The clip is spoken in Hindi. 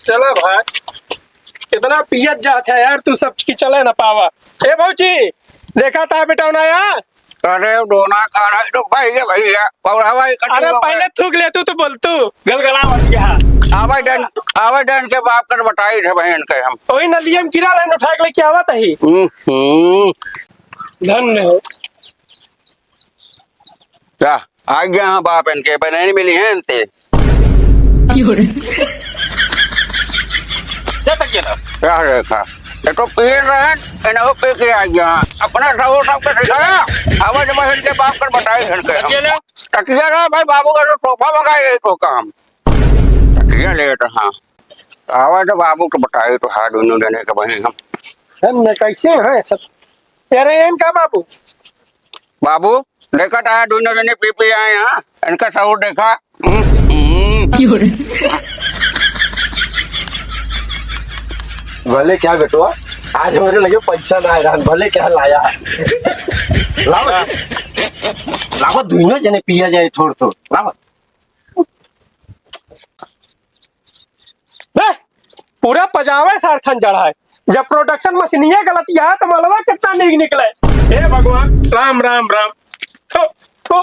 चला भाई, कितना पियत जात है यार तू, सब की चले ना पावा। ए भौजी, देखा था बेटा आया? अरे डोना खाना तो भाई के भैया पौरावा अरे पहले थूक ले तू तो बोल तू गलगला मत गया। आवे डन के बाप कर बताई थे बहन के हम वही नलियम गिरा रहे उठा के लेके आवत ही। धन्य हो। क्या आ गया हाँ बाप इनके बहन मिली है इनसे क्या देखा ये तो पी रहे इन्हें पी के आ गया अपना सब के सिखाया आवाज बहन के बाप कर बताई इनके तकिया रहा भाई बाबू का तो सोफा मंगाए तो काम तकिया लेट हाँ आवाज बाबू को बताई तो हाँ दोनों देने के बहन हम धन्य कैसे है सब तेरे इनका बाबू बाबू देखा था दोनों जने पी आए यहाँ इनका सब देखा भले क्या बेटुआ आज हमारे लगे पैसा ना आया भले क्या लाया लावत दुनिया जने पिया जाए थोड़ तो लावत पूरा पजावे सारखन जड़ा है। जब प्रोडक्शन मशीनिया गलती है तो मलबा कितना नीक निकले। हे भगवान राम राम राम। थो, थो।